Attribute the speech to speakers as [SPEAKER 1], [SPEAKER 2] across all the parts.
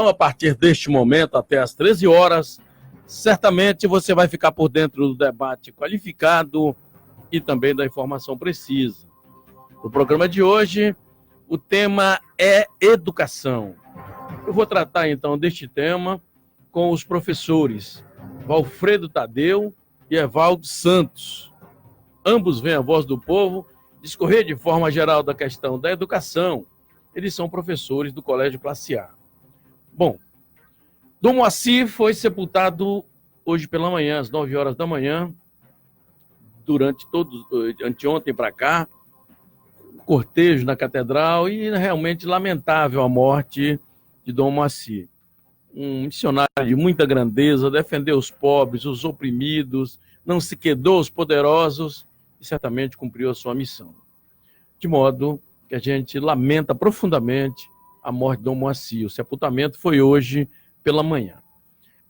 [SPEAKER 1] a partir deste momento até às 13 horas, certamente você vai ficar por dentro do debate qualificado e também da informação precisa. No programa de hoje, o tema é educação. Eu vou tratar então deste tema com os professores Valfredo Tadeu e Evaldo Santos. Ambos vêm a voz do povo discorrer de forma geral da questão da educação. Eles são professores do Colégio Classe A. Bom, Dom Moacir foi sepultado hoje pela manhã, às 9 horas da manhã, anteontem para cá, cortejo na catedral, e realmente lamentável a morte de Dom Moacir. Um missionário de muita grandeza, defendeu os pobres, os oprimidos, não se quedou aos poderosos e certamente cumpriu a sua missão. De modo que a gente lamenta profundamente a morte de Dom Moacir. O sepultamento foi hoje pela manhã.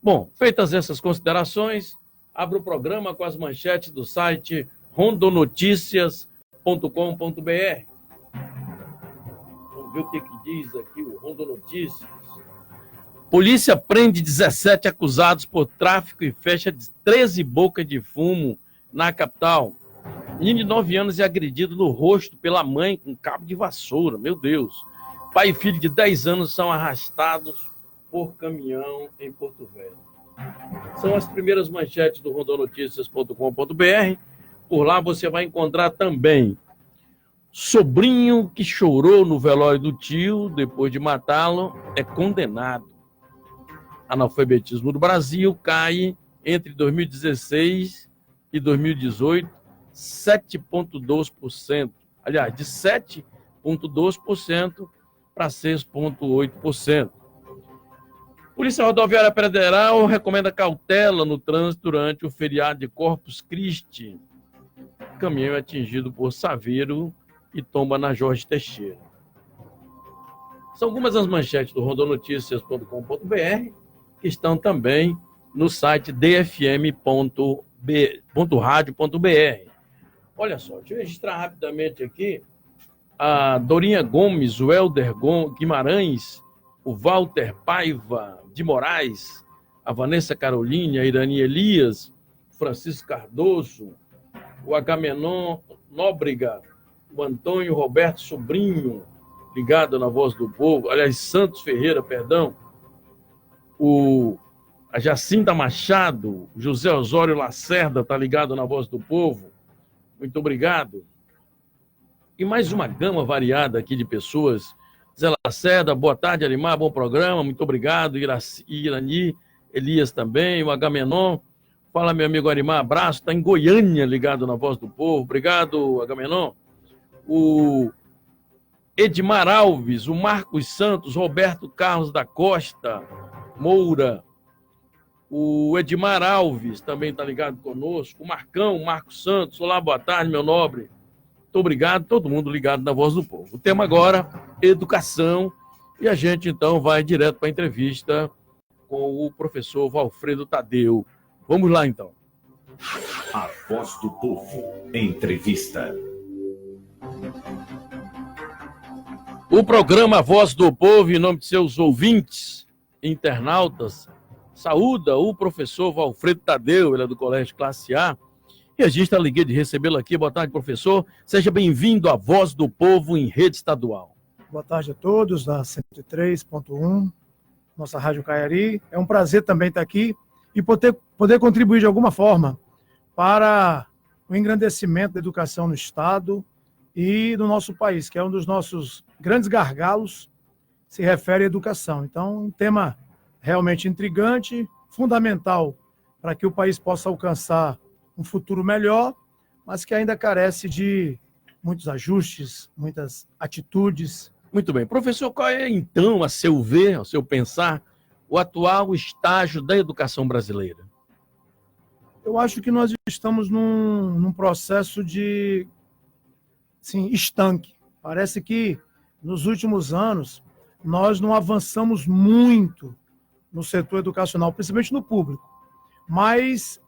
[SPEAKER 1] Bom, feitas essas considerações, abro o programa com as manchetes do site rondonoticias.com.br. Vamos ver o que diz aqui o Rondonotícias. Polícia prende 17 acusados por tráfico e fecha 13 bocas de fumo na capital. Menino de 9 anos é agredido no rosto pela mãe com cabo de vassoura. Meu Deus. Pai e filho de 10 anos são arrastados por caminhão em Porto Velho. São as primeiras manchetes do rondonoticias.com.br. Por lá você vai encontrar também sobrinho que chorou no velório do tio depois de matá-lo é condenado. Analfabetismo do Brasil cai entre 2016 e 2018 7,2%. Aliás, de 7,2% para 6,8%. Polícia Rodoviária Federal recomenda cautela no trânsito durante o feriado de Corpus Christi. Caminhão é atingido por saveiro e tomba na Jorge Teixeira. São algumas das manchetes do rondonoticias.com.br que estão também no site dfm.radio.br. Olha só, deixa eu registrar rapidamente aqui a Dorinha Gomes, o Helder Guimarães, o Walter Paiva de Moraes, a Vanessa Caroline, a Irani Elias, Francisco Cardoso, o Agamenon Nóbrega, o Antônio Roberto Sobrinho, ligado na Voz do Povo, aliás, Santos Ferreira, perdão, a Jacinta Machado, José Osório Lacerda, está ligado na Voz do Povo, muito obrigado. E mais uma gama variada aqui de pessoas. Zé Lacerda, boa tarde, Arimar, bom programa, muito obrigado. Irani Elias também, o Agamenon. Fala, meu amigo Arimar, abraço, está em Goiânia, ligado na Voz do Povo. Obrigado, Agamenon. O Edmar Alves, o Marcos Santos, Roberto Carlos da Costa Moura, o Edmar Alves também está ligado conosco, o Marcão, Marcos Santos, olá, boa tarde, meu nobre. Muito obrigado, todo mundo ligado na Voz do Povo. O tema agora, educação, e a gente então vai direto para a entrevista com o professor Valfredo Tadeu. Vamos lá então.
[SPEAKER 2] A Voz do Povo, entrevista.
[SPEAKER 1] O programa Voz do Povo, em nome de seus ouvintes, internautas, saúda o professor Valfredo Tadeu, ele é do Colégio Classe A, e a gente está ligado de recebê-lo aqui. Boa tarde, professor. Seja bem-vindo à Voz do Povo em rede estadual.
[SPEAKER 3] Boa tarde a todos da 103.1, nossa Rádio Caiari. É um prazer também estar aqui e poder contribuir de alguma forma para o engrandecimento da educação no Estado e do nosso país, que é um dos nossos grandes gargalos, se refere à educação. Então, um tema realmente intrigante, fundamental para que o país possa alcançar um futuro melhor, mas que ainda carece de muitos ajustes, muitas atitudes.
[SPEAKER 1] Muito bem. Professor, qual é, então, a seu ver, ao seu pensar, o atual estágio da educação brasileira?
[SPEAKER 3] Eu acho que nós estamos num processo de estanque. Parece que nos últimos anos nós não avançamos muito no setor educacional, principalmente no público. Mas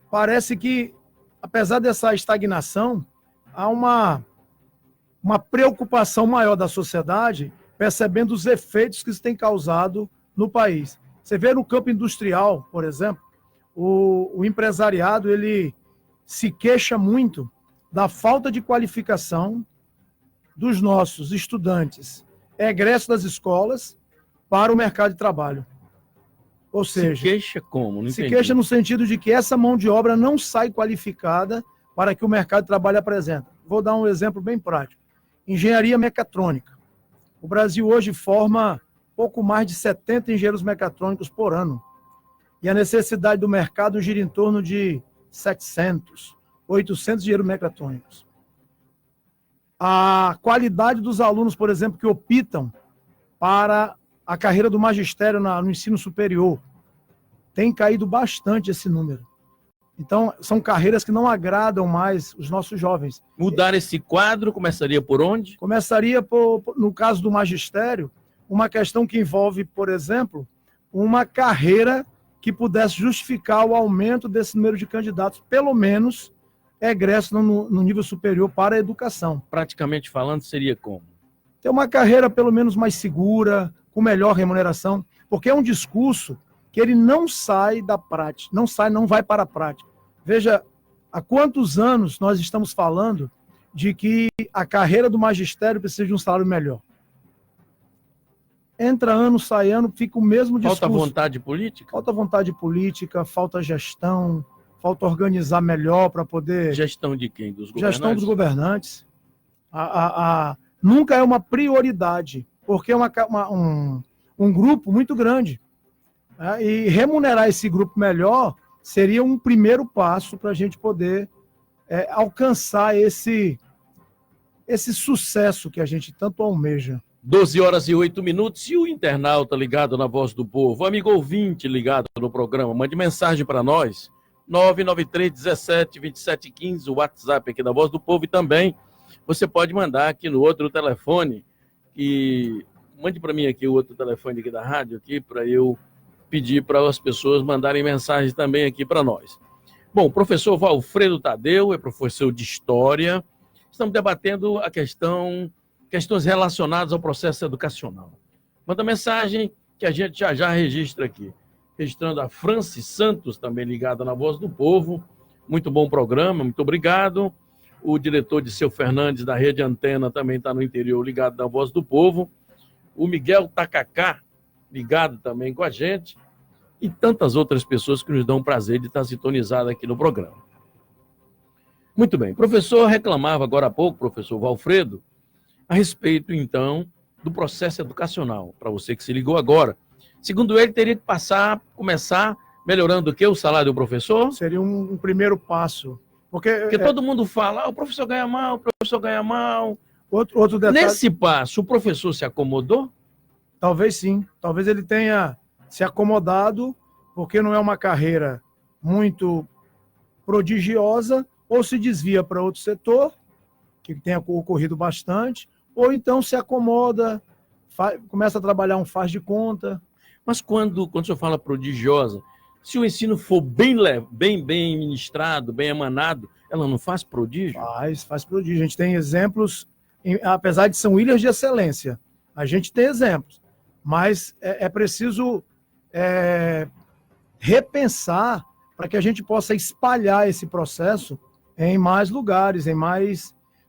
[SPEAKER 3] parece que, apesar dessa estagnação, há uma preocupação maior da sociedade percebendo os efeitos que isso tem causado no país. Você vê no campo industrial, por exemplo, o empresariado ele se queixa muito da falta de qualificação dos nossos estudantes egressos das escolas para o mercado de trabalho. Ou seja,
[SPEAKER 1] se queixa como? Não
[SPEAKER 3] se
[SPEAKER 1] entendi.
[SPEAKER 3] queixa no sentido de que essa mão de obra não sai qualificada para que o mercado de trabalho apresenta. Vou dar um exemplo bem prático. Engenharia mecatrônica. O Brasil hoje forma pouco mais de 70 engenheiros mecatrônicos por ano. E a necessidade do mercado gira em torno de 700, 800 engenheiros mecatrônicos. A qualidade dos alunos, por exemplo, que optam para a carreira do magistério no ensino superior, tem caído bastante esse número. Então, são carreiras que não agradam mais os nossos jovens.
[SPEAKER 1] Mudar esse quadro começaria por onde?
[SPEAKER 3] Começaria, no caso do magistério, uma questão que envolve, por exemplo, uma carreira que pudesse justificar o aumento desse número de candidatos, pelo menos egressos no nível superior para a educação.
[SPEAKER 1] Praticamente falando, seria como?
[SPEAKER 3] Ter uma carreira pelo menos mais segura, com melhor remuneração, porque é um discurso que ele não sai da prática, não vai para a prática. Veja, há quantos anos nós estamos falando de que a carreira do magistério precisa de um salário melhor. Entra ano, sai ano, fica o mesmo discurso.
[SPEAKER 1] Falta vontade política?
[SPEAKER 3] Falta vontade política, falta gestão, falta organizar melhor para poder...
[SPEAKER 1] Gestão de quem? Dos governantes?
[SPEAKER 3] Gestão dos governantes. Nunca é uma prioridade, porque é um grupo muito grande. Né? E remunerar esse grupo melhor seria um primeiro passo para a gente poder alcançar esse sucesso que a gente tanto almeja.
[SPEAKER 1] 12h08 e o internauta ligado na Voz do Povo, amigo ouvinte ligado no programa, mande mensagem para nós, 993-17-2715, o WhatsApp aqui da Voz do Povo, e também você pode mandar aqui no outro telefone, mande para mim aqui o outro telefone aqui da rádio, aqui para eu pedir para as pessoas mandarem mensagem também aqui para nós. Bom, o professor Valfredo Tadeu é professor de História, estamos debatendo a questões relacionadas ao processo educacional. Manda mensagem que a gente já registra aqui. Registrando a Francis Santos, também ligada na Voz do Povo. Muito bom programa, muito obrigado. O diretor de Seu Fernandes, da Rede Antena, também está no interior, ligado na Voz do Povo. O Miguel Tacacá, ligado também com a gente. E tantas outras pessoas que nos dão o prazer de estar sintonizado aqui no programa. Muito bem. O professor reclamava agora há pouco, professor Valfredo, a respeito, então, do processo educacional, para você que se ligou agora. Segundo ele, teria que começar melhorando o quê? O salário do professor?
[SPEAKER 3] Seria um primeiro passo. Porque
[SPEAKER 1] todo mundo fala, o professor ganha mal, o professor ganha mal.
[SPEAKER 3] Outro detalhe...
[SPEAKER 1] Nesse passo, o professor se acomodou?
[SPEAKER 3] Talvez sim. Talvez ele tenha se acomodado, porque não é uma carreira muito prodigiosa, ou se desvia para outro setor, que tenha ocorrido bastante, ou então se acomoda, começa a trabalhar um faz de conta.
[SPEAKER 1] Mas quando o senhor fala prodigiosa, se o ensino for bem ministrado, bem emanado, ela não faz prodígio?
[SPEAKER 3] Faz prodígio. A gente tem exemplos, apesar de são ilhas de excelência, a gente tem exemplos, mas é preciso repensar para que a gente possa espalhar esse processo em mais lugares,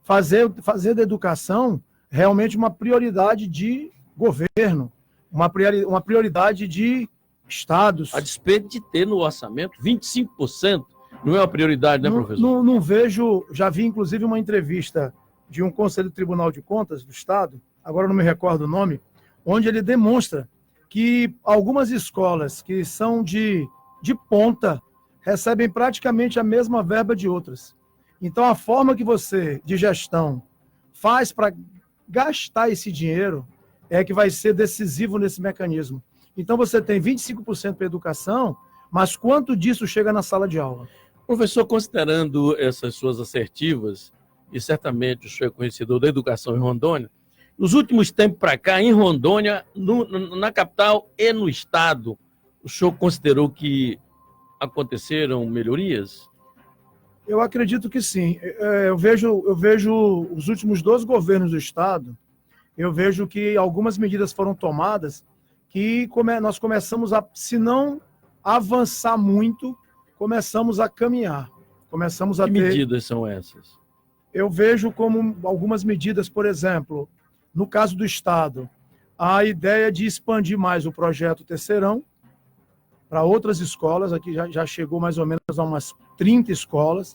[SPEAKER 3] fazer da educação realmente uma prioridade de governo, uma prioridade de estados.
[SPEAKER 1] A despeito de ter no orçamento 25%, não é uma prioridade, né, professor?
[SPEAKER 3] Não vejo, já vi inclusive uma entrevista de um conselho do Tribunal de Contas do Estado, agora não me recordo o nome, onde ele demonstra que algumas escolas que são de ponta recebem praticamente a mesma verba de outras. Então, a forma que você, de gestão, faz para gastar esse dinheiro é que vai ser decisivo nesse mecanismo. Então, você tem 25% para educação, mas quanto disso chega na sala de aula?
[SPEAKER 1] Professor, considerando essas suas assertivas, e certamente o senhor é conhecedor da educação em Rondônia, nos últimos tempos para cá, em Rondônia, na capital e no estado, o senhor considerou que aconteceram melhorias?
[SPEAKER 3] Eu acredito que sim. Eu vejo os últimos 2 governos do estado eu vejo que algumas medidas foram tomadas que nós começamos a, se não avançar muito, começamos a caminhar. Começamos a
[SPEAKER 1] Que
[SPEAKER 3] ter...
[SPEAKER 1] medidas são essas?
[SPEAKER 3] Eu vejo como algumas medidas, por exemplo, no caso do Estado, a ideia de expandir mais o projeto Terceirão para outras escolas, aqui já chegou mais ou menos a umas 30 escolas,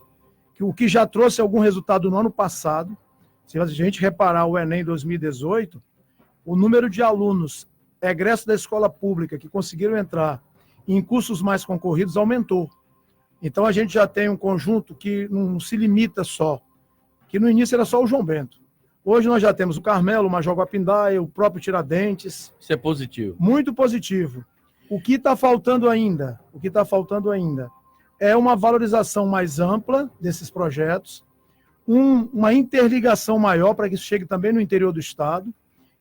[SPEAKER 3] o que já trouxe algum resultado no ano passado. Se a gente reparar o Enem 2018, o número de alunos egressos da escola pública que conseguiram entrar em cursos mais concorridos aumentou. Então a gente já tem um conjunto que não se limita só, que no início era só o João Bento. Hoje nós já temos o Carmelo, o Major Guapindaia, o próprio Tiradentes.
[SPEAKER 1] Isso é positivo.
[SPEAKER 3] Muito positivo. O que está faltando ainda? O que está faltando ainda é uma valorização mais ampla desses projetos, uma interligação maior para que isso chegue também no interior do Estado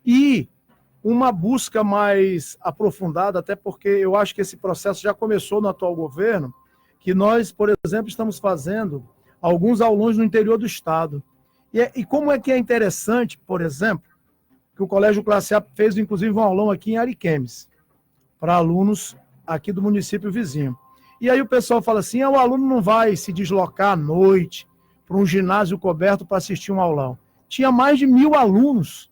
[SPEAKER 3] e uma busca mais aprofundada, até porque eu acho que esse processo já começou no atual governo, que nós, por exemplo, estamos fazendo alguns aulões no interior do Estado. E como é que é interessante, por exemplo, que o Colégio Classe A fez, inclusive, um aulão aqui em Ariquemes, para alunos aqui do município vizinho. E aí o pessoal fala assim, o aluno não vai se deslocar à noite para um ginásio coberto para assistir um aulão. Tinha mais de 1.000 alunos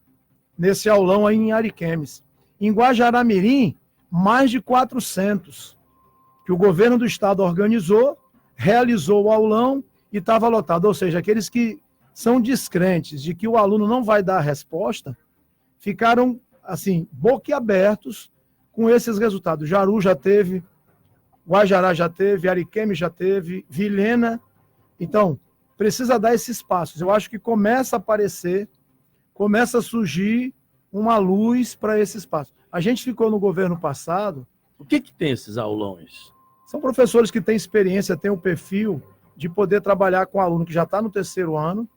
[SPEAKER 3] nesse aulão aí em Ariquemes. Em Guajará-Mirim, mais de 400, que o governo do estado organizou, realizou o aulão e estava lotado. Ou seja, aqueles que são descrentes de que o aluno não vai dar a resposta, ficaram, assim, boquiabertos com esses resultados. Jaru já teve, Guajará já teve, Ariquemes já teve, Vilhena. Então, precisa dar esses passos. Eu acho que começa a aparecer, começa a surgir uma luz para esse espaço. A gente ficou no governo passado...
[SPEAKER 1] O que tem esses aulões?
[SPEAKER 3] São professores que têm experiência, têm o perfil de poder trabalhar com aluno que já está no terceiro ano,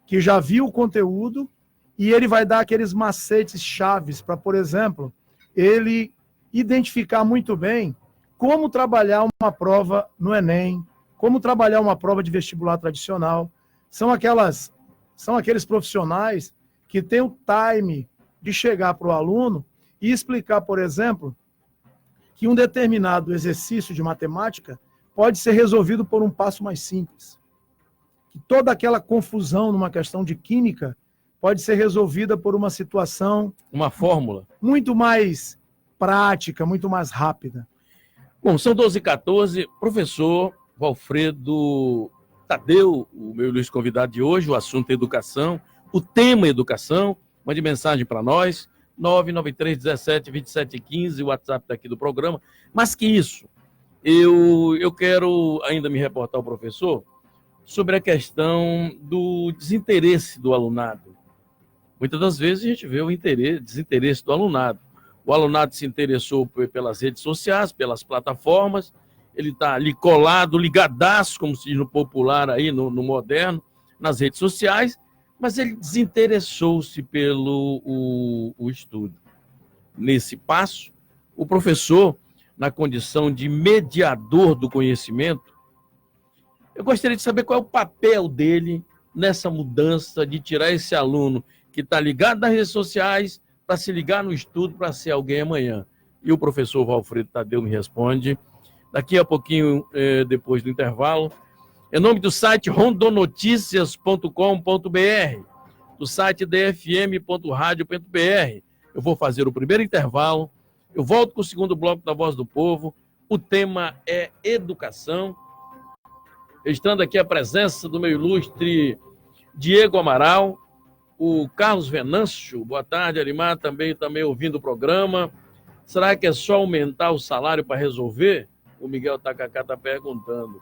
[SPEAKER 3] que já viu o conteúdo, e ele vai dar aqueles macetes chaves para, por exemplo, ele identificar muito bem como trabalhar uma prova no Enem, como trabalhar uma prova de vestibular tradicional. São aqueles profissionais que têm o time de chegar para o aluno e explicar, por exemplo, que um determinado exercício de matemática pode ser resolvido por um passo mais simples. Que toda aquela confusão numa questão de química pode ser resolvida por uma situação...
[SPEAKER 1] Uma fórmula.
[SPEAKER 3] Muito mais prática, muito mais rápida.
[SPEAKER 1] Bom, são 12h14. Professor Valfredo Tadeu, o meu ilustre convidado de hoje, o assunto é educação, o tema é educação. Mande mensagem para nós, 993-17-2715, o WhatsApp daqui do programa. Mas que isso, eu quero ainda me reportar ao professor sobre a questão do desinteresse do alunado. Muitas das vezes a gente vê o desinteresse do alunado. O alunado se interessou pelas redes sociais, pelas plataformas, ele está ali colado, ligadaço, como se diz no popular aí, no moderno, nas redes sociais, mas ele desinteressou-se pelo o estudo. Nesse passo, o professor, na condição de mediador do conhecimento, eu gostaria de saber qual é o papel dele nessa mudança de tirar esse aluno que está ligado nas redes sociais para se ligar no estudo para ser alguém amanhã. E o professor Valfredo Tadeu me responde daqui a pouquinho, depois do intervalo. Em nome do site rondonoticias.com.br, do site dfm.radio.br. Eu vou fazer o primeiro intervalo, eu volto com o segundo bloco da Voz do Povo. O tema é educação. Registrando aqui a presença do meu ilustre Diego Amaral, o Carlos Venâncio. Boa tarde, Arimar, também ouvindo o programa. Será que é só aumentar o salário para resolver? O Miguel Tacacá está perguntando.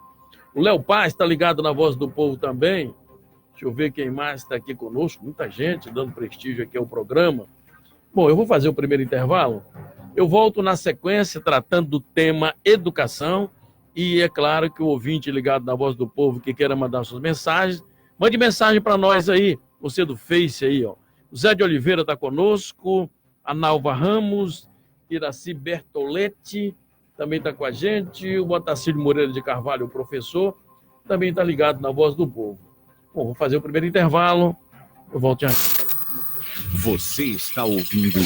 [SPEAKER 1] O Léo Paz está ligado na Voz do Povo também. Deixa eu ver quem mais está aqui conosco. Muita gente dando prestígio aqui ao programa. Bom, eu vou fazer o primeiro intervalo. Eu volto na sequência tratando do tema educação. E é claro que o ouvinte ligado na Voz do Povo que queira mandar suas mensagens, mande mensagem para nós aí. Você do Face aí, ó. O Zé de Oliveira está conosco. A Nalva Ramos, Iraci Bertoletti também está com a gente. O Otacílio Moreira de Carvalho, o professor, também está ligado na Voz do Povo. Bom, vou fazer o primeiro intervalo. Eu volto já.
[SPEAKER 2] Você está ouvindo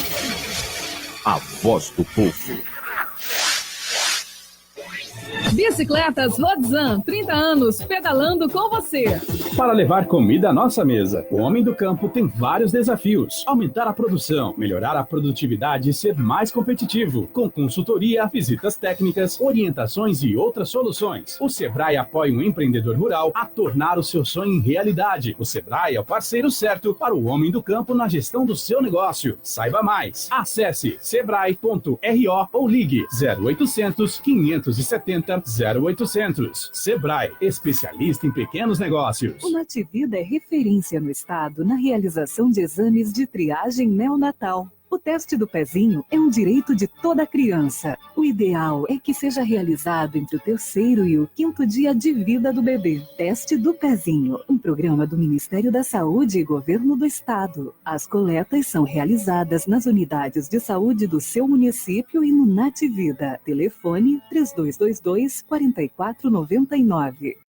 [SPEAKER 2] a voz do povo.
[SPEAKER 4] Bicicletas Rodzan, 30 anos, pedalando com você.
[SPEAKER 5] Para levar comida à nossa mesa, o homem do campo tem vários desafios. Aumentar a produção, melhorar a produtividade e ser mais competitivo. Com consultoria, visitas técnicas, orientações e outras soluções. O Sebrae apoia um empreendedor rural a tornar o seu sonho em realidade. O Sebrae é o parceiro certo para o homem do campo na gestão do seu negócio. Saiba mais. Acesse sebrae.ro ou ligue 0800 570 0800. Sebrae, especialista em pequenos negócios.
[SPEAKER 6] O Nativida é referência no estado na realização de exames de triagem neonatal. O teste do pezinho é um direito de toda criança. O ideal é que seja realizado entre o 3º e o 5º dia de vida do bebê. Teste do pezinho, um programa do Ministério da Saúde e Governo do Estado. As coletas são realizadas nas unidades de saúde do seu município e no Nativida. Telefone 3222-4499.